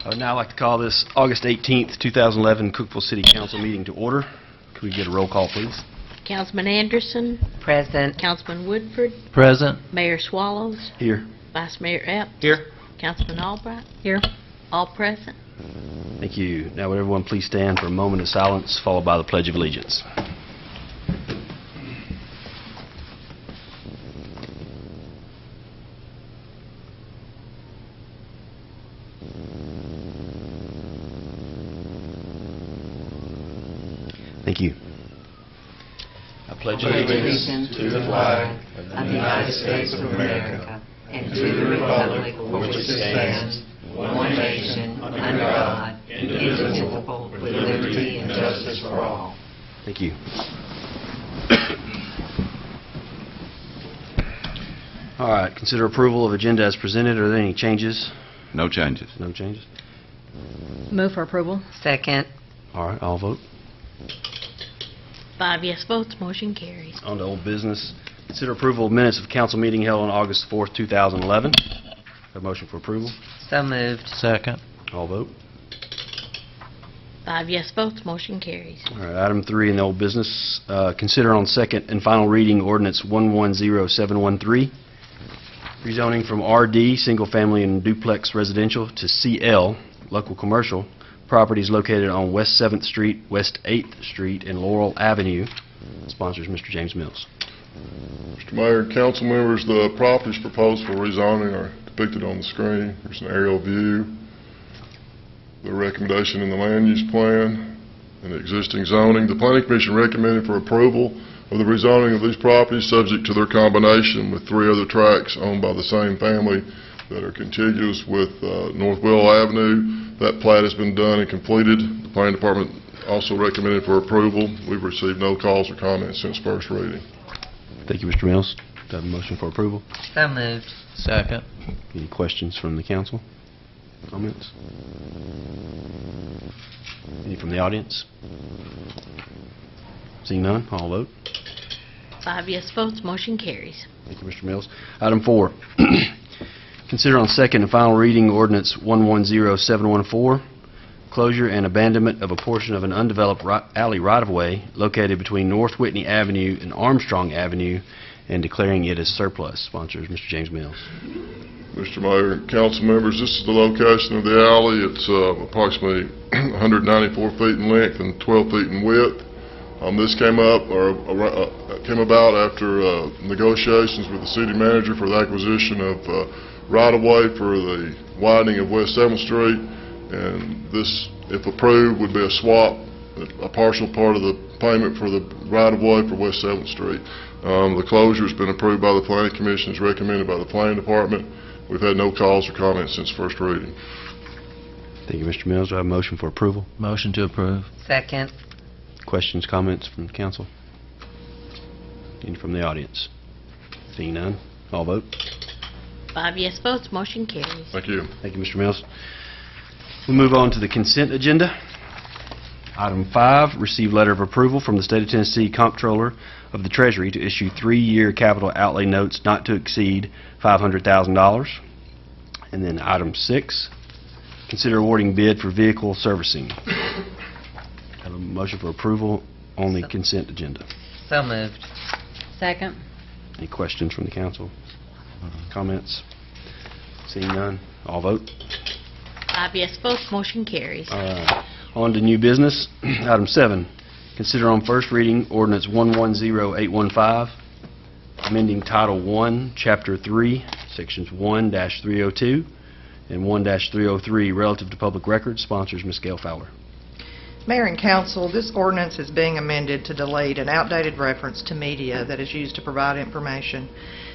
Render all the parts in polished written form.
I would now like to call this August 18th, 2011 Cookeville City Council meeting to order. Could we get a roll call, please? Councilman Anderson. Present. Councilman Woodford. Present. Mayor Swallows. Here. Vice Mayor Epps. Here. Councilman Albright. Here. All present. Thank you. Now would everyone please stand for a moment of silence, followed by the Pledge of Allegiance. Thank you. I pledge Allegiance to the flag of the United States of America and to the republic for which it stands, one nation, under God, indivisible, with liberty and justice for all. Thank you. All right, consider approval of agenda as presented. Are there any changes? No changes. No changes? Move for approval. Second. All right, I'll vote. 5 yes votes, motion carries. On to old business. Consider approval of minutes of council meeting held on August 4th, 2011. Have a motion for approval. So moved. Second. All vote. 5 yes votes, motion carries. All right, item 3 in the old business. Consider on second and final reading ordinance 110713, rezoning from RD, single family and duplex residential, to CL, local commercial, properties located on West 7th Street, West 8th Street, and Laurel Avenue. Sponsors Mr. James Mills. Mr. Mayor and council members, the properties proposed for rezoning are depicted on the screen. There's an aerial view, the recommendation in the land use plan, and the existing zoning. The Planning Commission recommended for approval of the rezoning of these properties subject to their combination with 3 other tracts owned by the same family that are contiguous with North Willow Avenue. That plat has been done and completed. The Planning Department also recommended for approval. We've received no calls or comments since first reading. Thank you, Mr. Mills. Do I have a motion for approval? So moved. Second. Any questions from the council? Comments? Any from the audience? Seeing none, I'll vote. 5 yes votes, motion carries. Thank you, Mr. Mills. Item 4. Consider on second and final reading ordinance 110714, closure and abandonment of a portion of an undeveloped alley right-of-way located between North Whitney Avenue and Armstrong Avenue, and declaring it as surplus. Sponsors Mr. James Mills. Mr. Mayor and council members, this is the location of the alley. It's approximately 194 feet in length and 12 feet in width. This came about after negotiations with the city manager for the acquisition of right-of-way for the widening of West 7th Street, and this, if approved, would be a swap, a partial part of the payment for the right-of-way for West 7th Street. The closure has been approved by the Planning Commission, as recommended by the Planning Department. We've had no calls or comments since first reading. Thank you, Mr. Mills. Do I have a motion for approval? Motion to approve. Second. Questions, comments from the council? Any from the audience? Seeing none, I'll vote. 5 yes votes, motion carries. Thank you. Thank you, Mr. Mills. We'll move on to the consent agenda. Item 5, receive letter of approval from the State of Tennessee Comptroller of the Treasury to issue 3-year capital outlay notes not to exceed $500,000. And then item 6, consider awarding bid for vehicle servicing. Have a motion for approval on the consent agenda. So moved. Second. Any questions from the council? Comments? Seeing none, I'll vote. 5 yes votes, motion carries. On to new business. Item 7, consider on first reading ordinance 110815, amending Title I, Chapter 3, Sections 1-302 and 1-303 relative to public records. Sponsors Ms. Gail Fowler. Mayor and Council, this ordinance is being amended to delete an outdated reference to media that is used to provide information.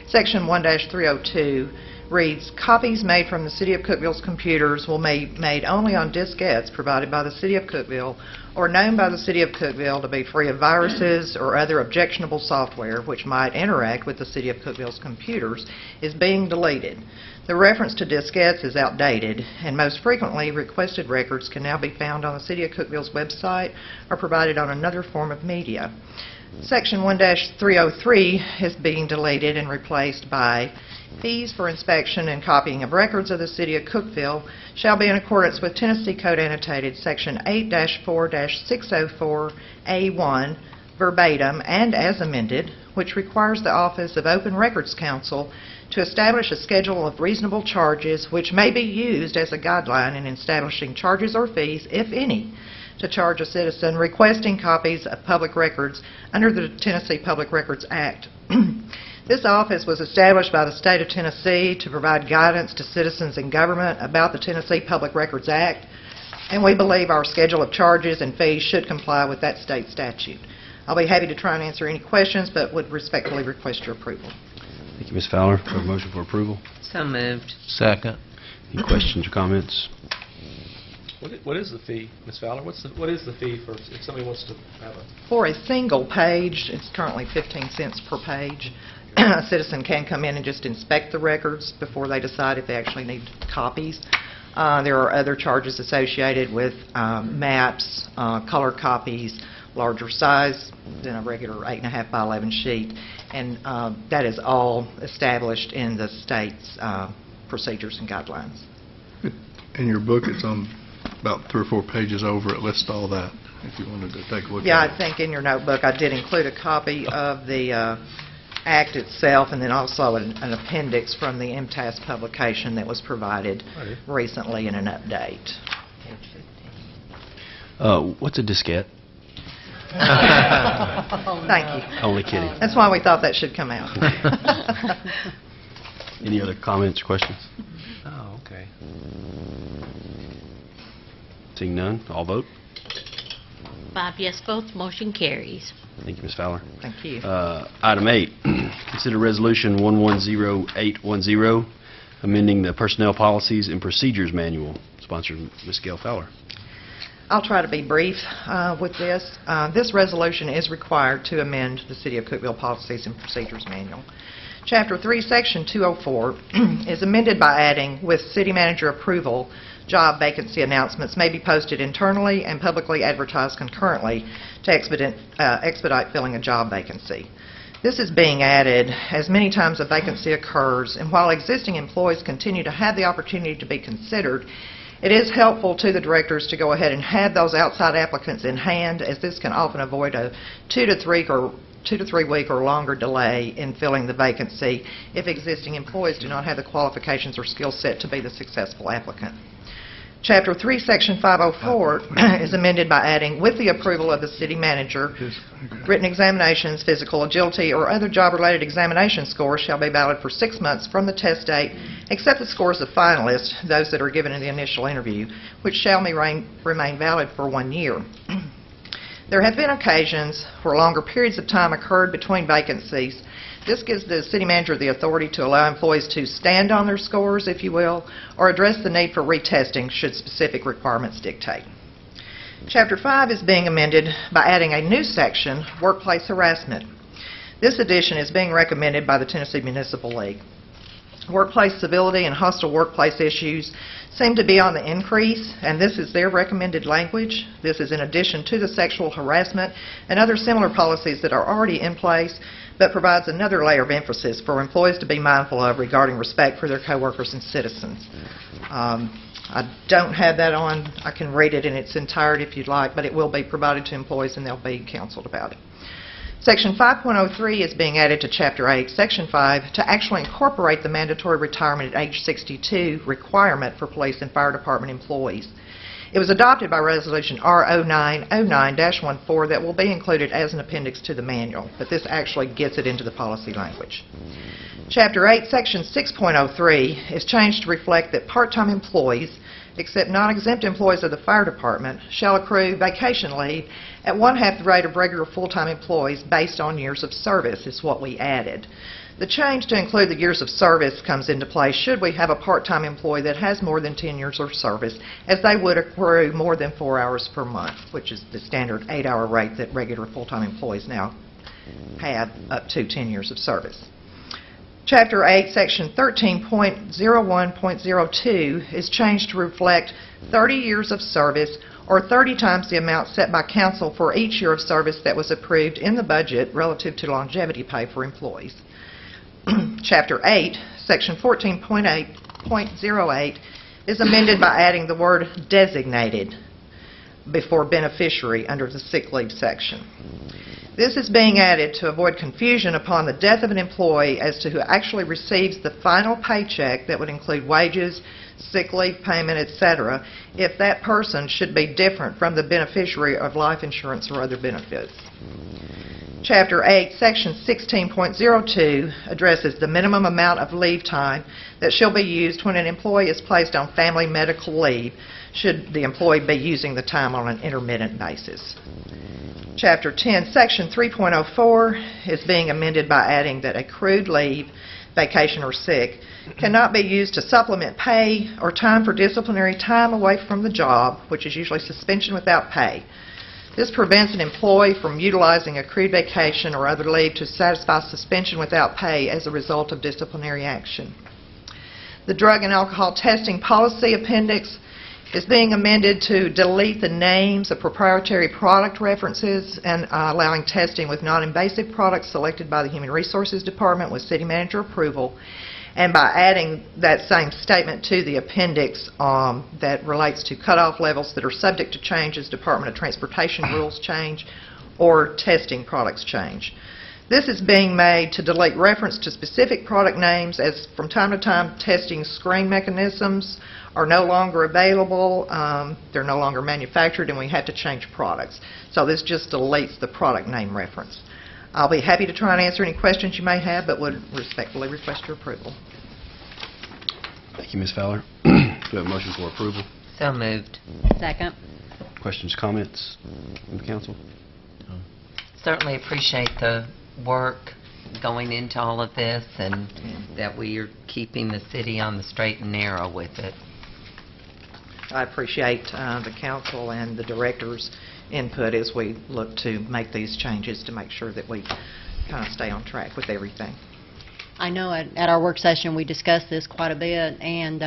Section 1-302 reads, copies made from the City of Cookeville's computers will be made only on diskettes provided by the City of Cookeville or known by the City of Cookeville to be free of viruses or other objectionable software which might interact with the City of Cookeville's computers is being deleted. The reference to diskettes is outdated, and most frequently requested records can now be found on the City of Cookeville's website or provided on another form of media. Section 1-303 is being deleted and replaced by Fees for inspection and copying of records of the City of Cookeville shall be in accordance with Tennessee Code Annotated Section 8-4-604A1 verbatim and as amended, which requires the Office of Open Records Counsel to establish a schedule of reasonable charges which may be used as a guideline in establishing charges or fees, if any, to charge a citizen requesting copies of public records under the Tennessee Public Records Act. This office was established by the State of Tennessee to provide guidance to citizens and government about the Tennessee Public Records Act, and we believe our schedule of charges and fees should comply with that state statute. I'll be happy to try and answer any questions, but would respectfully request your approval. Thank you, Ms. Fowler. Do I have a motion for approval? So moved. Second. Any questions or comments? What is the fee, Ms. Fowler? What is the fee for if somebody wants to have a... For a single page, it's currently 15 cents per page. A citizen can come in and just inspect the records before they decide if they actually need copies. There are other charges associated with maps, colored copies, larger size than a regular 8.5 by 11 sheet, and that is all established in the state's procedures and guidelines. In your book, it's on about 3 or 4 pages over. It lists all that, if you wanted to take a look Yeah, at it. I think in your notebook I did include a copy of the Act itself and then also an appendix from the MTAS publication that was provided recently in an update. What's a diskette? Thank you. Only kidding. That's why we thought that should come out. Any other comments or questions? Oh, okay. Seeing none, all vote. 5 yes votes, motion carries. Thank you, Ms. Fowler. Thank you. Item 8, consider Resolution 110810, amending the Personnel Policies and Procedures Manual, sponsored Ms. Gail Fowler. I'll try to be brief with this. This resolution is required to amend the City of Cookeville Policies and Procedures Manual. Chapter 3, Section 204 is amended by adding, with City Manager approval, job vacancy announcements may be posted internally and publicly advertised concurrently to expedite filling a job vacancy. This is being added as many times a vacancy occurs, and while existing employees continue to have the opportunity to be considered, it is helpful to the directors to go ahead and have those outside applicants in hand, as this can often avoid a 2 to 3 week or longer delay in filling the vacancy if existing employees do not have the qualifications or skill set to be the successful applicant. Chapter 3, Section 504 is amended by adding, with the approval of the city manager, written examinations, physical agility, or other job-related examination scores shall be valid for 6 months from the test date, except the scores of finalists, those that are given in the initial interview, which shall remain valid for 1 year. There have been occasions where longer periods of time occurred between vacancies. This gives the city manager the authority to allow employees to stand on their scores, if you will, or address the need for retesting should specific requirements dictate. Chapter 5 is being amended by adding a new section, Workplace Harassment. This addition is being recommended by the Tennessee Municipal League. Workplace civility and hostile workplace issues seem to be on the increase, and this is their recommended language. This is in addition to the sexual harassment and other similar policies that are already in place, but provides another layer of emphasis for employees to be mindful of regarding respect for their coworkers and citizens. I don't have that on. I can read it in its entirety if you'd like, but it will be provided to employees and they'll be counseled about it. Section 5.03 is being added to Chapter 8, Section 5, to actually incorporate the mandatory retirement at age 62 requirement for police and fire department employees. It was adopted by Resolution R0909-14 that will be included as an appendix to the manual, but this actually gets it into the policy language. Chapter 8, Section 6.03 is changed to reflect that part-time employees, except non-exempt employees of the fire department, shall accrue vacation leave at 1/2 the rate of regular full-time employees based on years of service, is what we added. The change to include the years of service comes into play should we have a part-time employee that has more than 10 years of service, as they would accrue more than 4 hours per month, which is the standard 8-hour rate that regular full-time employees now have up to 10 years of service. Chapter 8, Section 13.01.02 is changed to reflect 30 years of service or 30 times the amount set by council for each year of service that was approved in the budget relative to longevity pay for employees. Chapter 8, Section 14.8.08 is amended by adding the word designated before beneficiary under the sick leave section. This is being added to avoid confusion upon the death of an employee as to who actually receives the final paycheck that would include wages, sick leave payment, etc., if that person should be different from the beneficiary of life insurance or other benefits. Chapter 8, Section 16.02 addresses the minimum amount of leave time that shall be used when an employee is placed on family medical leave, should the employee be using the time on an intermittent basis. Chapter 10, Section 3.04 is being amended by adding that accrued leave, vacation or sick, cannot be used to supplement pay or time for disciplinary time away from the job, which is usually suspension without pay. This prevents an employee from utilizing accrued vacation or other leave to satisfy suspension without pay as a result of disciplinary action. The Drug and Alcohol Testing Policy Appendix is being amended to delete the names of proprietary product references and allowing testing with non-invasive products selected by the Human Resources Department with City Manager approval, and by adding that same statement to the appendix that relates to cutoff levels that are subject to change as Department of Transportation rules change or testing products change. This is being made to delete reference to specific product names, as from time to time testing screen mechanisms are no longer available, they're no longer manufactured, and we have to change products. So this just deletes the product name reference. I'll be happy to try and answer any questions you may have, but would respectfully request your approval. Thank you, Ms. Fowler. Do we have a motion for approval? So moved. Second. Questions, comments from the council? Certainly appreciate the work going into all of this, and that we are keeping the city on the straight and narrow with it. I appreciate the council and the director's input as we look to make these changes to make sure that we kind of stay on track with everything. I know at our work session, we discussed this quite a bit and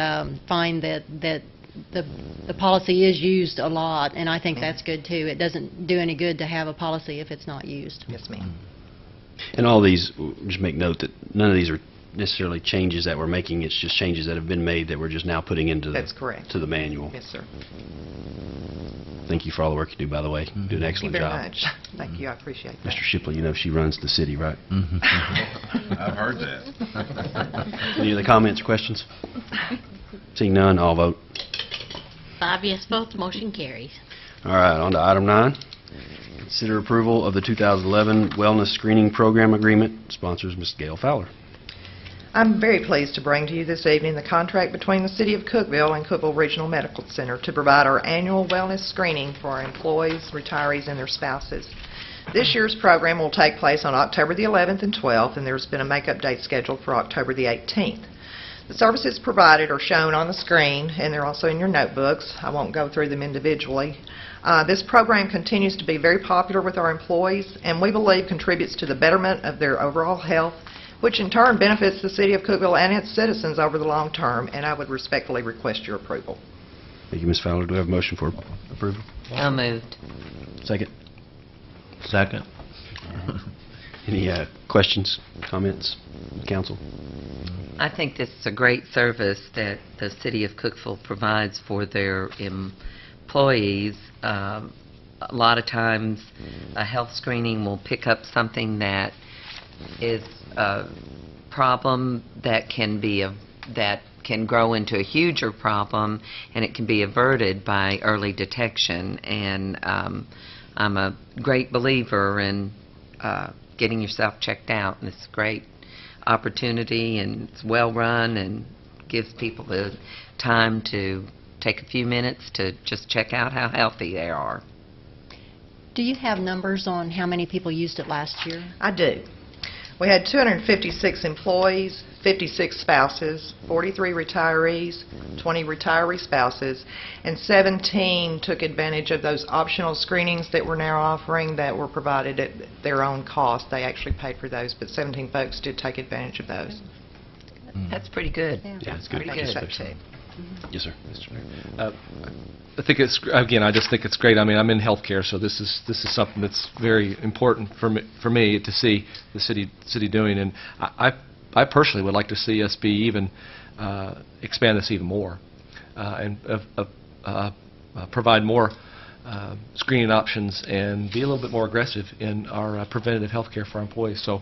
find that the policy is used a lot, and I think that's good too. It doesn't do any good to have a policy if it's not used. Yes, ma'am. And all these, just make note that none of these are necessarily changes that we're making. It's just changes that have been made that we're just now putting into That's correct. to the manual. Yes, sir. Thank you for all the work you do, by the way. You do an excellent Thank you job. very much. Thank you. I appreciate that. Mr. Shipley, you know she runs the city, right? I've heard that. Any other comments or questions? Seeing none, all vote. 5 yes votes, motion carries. All right, on to item 9. Consider approval of the 2011 Wellness Screening Program Agreement. Sponsors Ms. Gail Fowler. I'm very pleased to bring to you this evening the contract between the City of Cookeville and Cookeville Regional Medical Center to provide our annual wellness screening for our employees, retirees, and their spouses. This year's program will take place on October the 11th and 12th, and there's been a makeup date scheduled for October the 18th. The services provided are shown on the screen, and they're also in your notebooks. I won't go through them individually. This program continues to be very popular with our employees, and we believe contributes to the betterment of their overall health, which in turn benefits the City of Cookeville and its citizens over the long term, and I would respectfully request your approval. Thank you, Ms. Fowler. Do we have a motion for approval? So moved. Second. Second. Any questions, comments, council? I think this is a great service that the City of Cookeville provides for their employees. A lot of times a health screening will pick up something that is a problem that can grow into a huger problem, and it can be averted by early detection. And I'm a great believer in getting yourself checked out, and it's a great opportunity, and it's well run and gives people the time to take a few minutes to just check out how healthy they are. Do you have numbers on how many people used it last year? I do. We had 256 employees, 56 spouses, 43 retirees, 20 retiree spouses, and 17 took advantage of those optional screenings that we're now offering that were provided at their own cost. They actually paid for those, but 17 folks did take advantage of those. That's pretty good. Yeah, it's good. Pretty Thank you, good. too. Yes, sir. I think it's, again, I just think it's great. I mean, I'm in healthcare, so this is something that's very important for me to see the city doing. And I I personally would like to see us be even, expand this even more, and provide more screening options and be a little bit more aggressive in our preventative health care for our employees. So,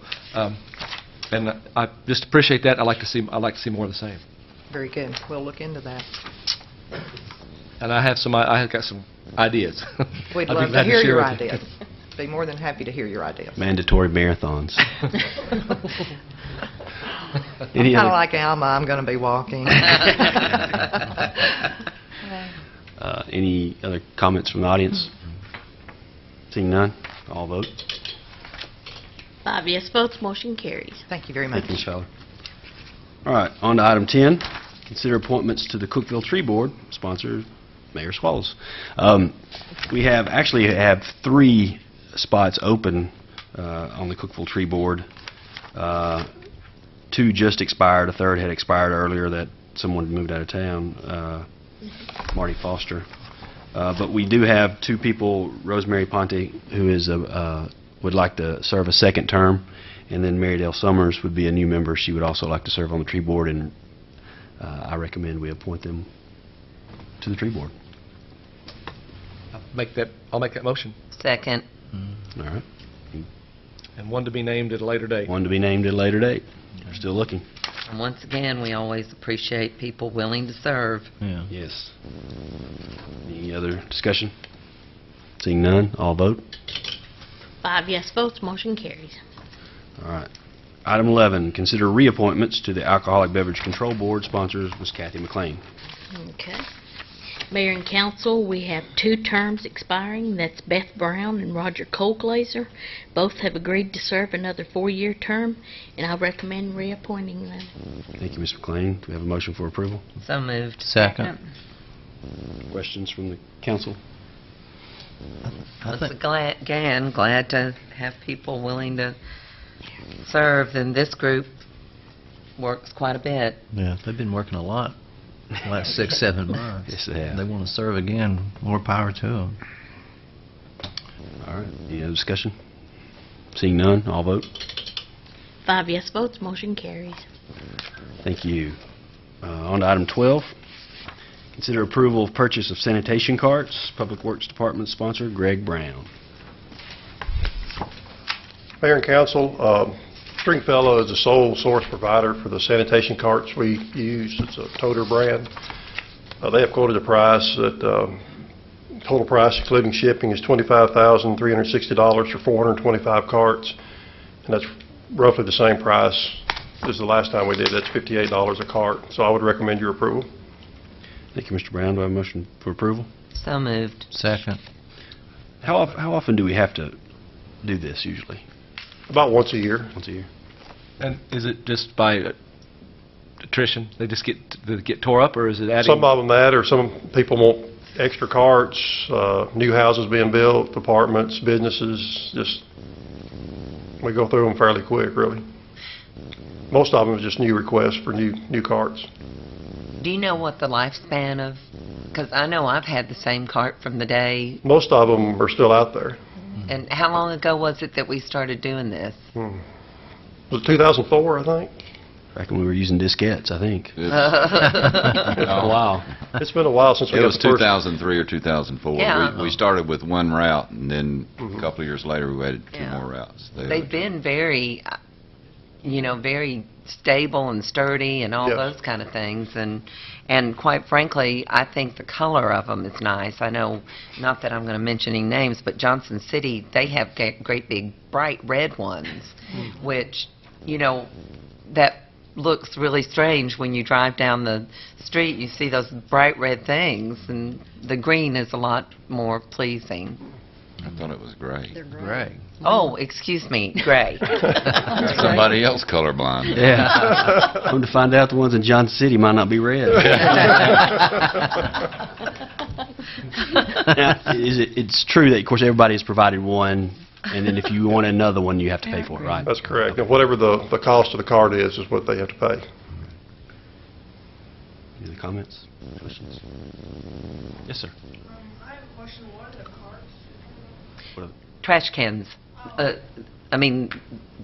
and I just appreciate that. I'd like to see more of the same. Very good. We'll look into that. And I have got some ideas. We'd I'd be love glad to hear share your with you. ideas. Be more than happy to hear your ideas. Mandatory marathons. Any Kind of other, like Alma, I'm going to be walking. any other comments from the audience? Seeing none, all vote. 5 yes votes, motion carries. Thank you very much. Thank you, Ms. Fowler. All right, on to item 10, consider appointments to the Cookeville Tree Board, sponsor Mayor Swallows. We actually have 3 spots open on the Cookeville Tree Board. 2 just expired, a third had expired earlier that someone moved out of town, Marty Foster. But we do have 2 people, Rosemary Ponte, who is would like to serve a second term, and then Mary Dale Summers would be a new member. She would also like to serve on the tree board, and I recommend we appoint them to the tree board. I'll make that motion. Second. All right. And one to be named at a later date. One to be named at a later date. We're still looking. And once again, we always appreciate people willing to serve. Yeah. Yes. Any other discussion? Seeing none, all vote. 5 yes votes, motion carries. All right. Item 11, consider reappointments to the Alcoholic Beverage Control Board. Sponsors was Kathy McLean. Okay. Mayor and council, we have 2 terms expiring. That's Beth Brown and Roger Colglazer. Both have agreed to serve another 4-year term, and I recommend reappointing them. Thank you, Ms. McLean. Do we have a motion for approval? So moved. Second. Questions from the council? I think, Glad to have people willing to serve, and this group works quite a bit. yeah, they've been working a lot the last 6, 7 months. Yes, they have. They want to serve again. More power to them. All right. Any other discussion? Seeing none, all vote. 5 yes votes, motion carries. Thank you. On to item 12. Consider approval of purchase of sanitation carts. Public Works Department sponsor, Greg Brown. Mayor and council, Stringfellow is the sole source provider for the sanitation carts we use. It's a Toter brand. They have quoted a price that total price including shipping is $25,360 for 425 carts, and that's roughly the same price as the last time we did. That's $58 a cart. So I would recommend your approval. Thank you, Mr. Brown. Do I have a motion for approval? So moved. Second. How often do we have to do this usually? About once a year. Once a year? And is it just by attrition? They get tore up, or is it adding? Some of them that, or some people want extra carts, new houses being built, apartments, businesses, just, we go through them fairly quick, really. Most of them is just new requests for new carts. Do you know what the lifespan of, because I know I've had the same cart from the day, Most of them are still out there. and how long ago was it that we started doing this? Was it 2004, I think? Back when we were using diskettes, I think. It's It's been a while. It's been a while since we It got was the first. 2003 or 2004. Yeah. We started with one route, and then a couple of years later, we added 2 Yeah. more routes. They've been very, very stable and sturdy and all Yes. those kind of things. And quite frankly, I think the color of them is nice. I know, not that I'm going to mention any names, but Johnson City, they have great big bright red ones, which, that looks really strange when you drive down the street. You see those bright red things, and the green is a lot more pleasing. I thought it was gray. Gray. Oh, excuse me, gray. Somebody else colorblind. Yeah. Come to find out, the ones in Johnson City might not be red. Now, it's true that, of course, everybody has provided one, and then if you want another one, you have to pay for it, right? That's correct. And whatever the cost of the cart is what they have to pay. Any other comments? Questions? Yes, sir. I have a question. What are the carts? What are Trash cans. I mean,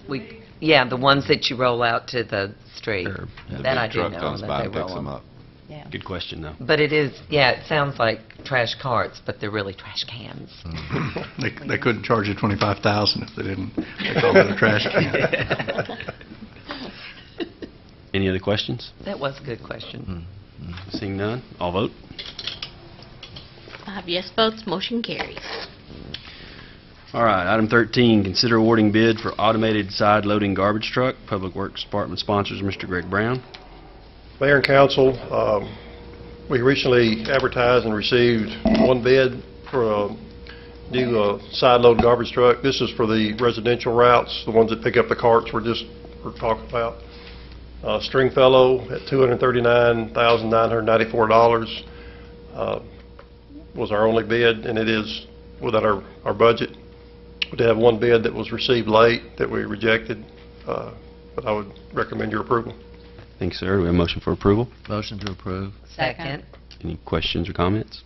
the ones that you roll out to the street. Sure. The That big I do truck know comes that by they and picks roll them them. up. Yeah. Good question, though. But it is, it sounds like trash carts, but they're really trash cans. They couldn't charge you $25,000 if they didn't take all that trash can. Any other questions? That was a good question. Seeing none, all vote. 5 yes votes, motion carries. All right, item 13, consider awarding bid for automated side loading garbage truck. Public Works Department sponsors Mr. Greg Brown. Mayor and council, we recently advertised and received one bid for a new side load garbage truck. This is for the residential routes, the ones that pick up the carts we're talking about. Stringfellow at $239,994 was our only bid, and it is within our budget. We did have one bid that was received late that we rejected, but I would recommend your approval. Thank you, sir. Do we have a motion for approval? Motion to approve. Second. Any questions or comments?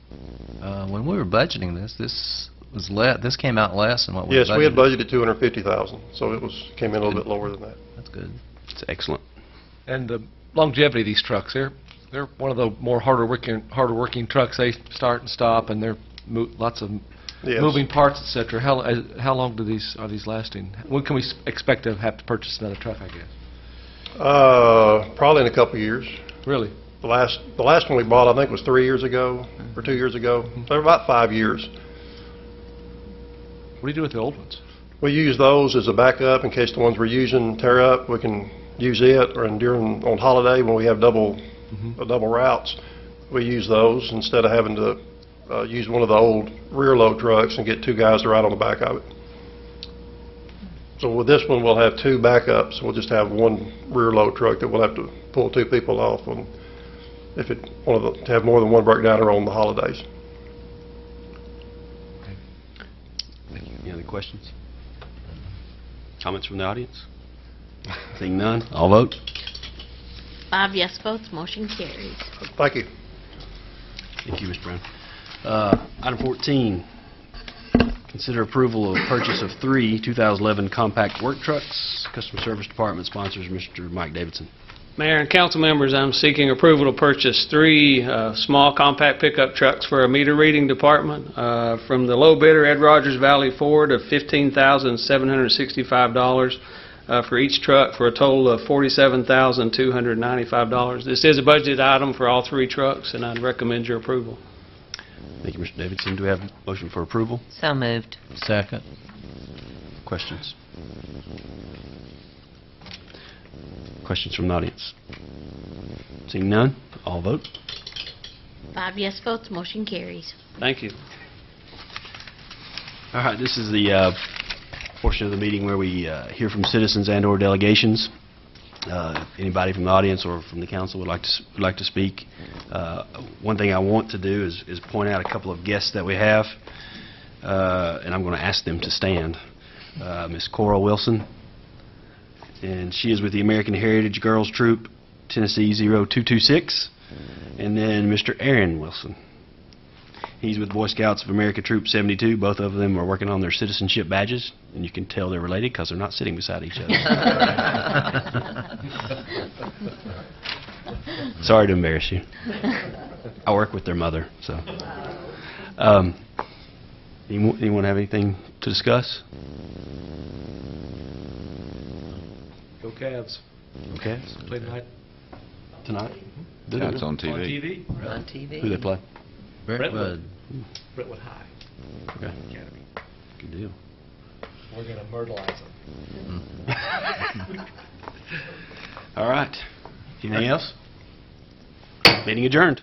When we were budgeting this came out less than what we budgeted. Yes, we had budgeted $250,000, so it came in a little bit lower than that. That's good. It's excellent. And the longevity of these trucks, they're one of the more harder working trucks. They start and stop, and they're lots of Yes. moving parts, et cetera. How long are these lasting? When can we expect to have to purchase another truck, I guess? Probably in a couple of years. Really? The last one we bought, I think, was 3 years ago or 2 years ago. So about 5 years. What do you do with the old ones? We use those as a backup in case the ones we're using tear up. We can use it, or on holiday when we have double routes, we use those instead of having to use one of the old rear load trucks and get two guys to ride on the back of it. So with this one, we'll have two backups. We'll just have one rear load truck that we'll have to pull two people off to have more than one breakdown on the holidays. Thank you. Any other questions? Comments from the audience? Seeing none, all vote. 5 yes votes, motion carries. Thank you. Thank you, Mr. Brown. Item 14, consider approval of purchase of 3 2011 compact work trucks. Customer Service Department sponsors Mr. Mike Davidson. Mayor and council members, I'm seeking approval to purchase 3 small compact pickup trucks for a meter reading department from the low bidder, Ed Rogers Valley Ford, of $15,765 for each truck, for a total of $47,295. This is a budget item for all 3 trucks, and I'd recommend your approval. Thank you, Mr. Davidson. Do we have a motion for approval? So moved. Second. Questions? Questions from the audience? Seeing none, all vote. 5 yes votes, motion carries. Thank you. All right, this is the portion of the meeting where we hear from citizens and/or delegations. If anybody from the audience or from the council would like to speak. One thing I want to do is point out a couple of guests that we have, and I'm going to ask them to stand. Miss Coral Wilson, and she is with the American Heritage Girls Troop, Tennessee 0226, and then Mr. Aaron Wilson. He's with Boy Scouts of America Troop 72. Both of them are working on their citizenship badges, and you can tell they're related because they're not sitting beside each other. Sorry to embarrass you. I work with their mother, so. Anyone have anything to discuss? Go Cavs. Go Cavs. Play tonight. Tonight? Yeah, it's on TV. On TV. On TV. Who they play? Brentwood. Brentwood High. Okay. Academy. Good deal. We're going to myrtleize them. All right. Anything else? Meeting adjourned.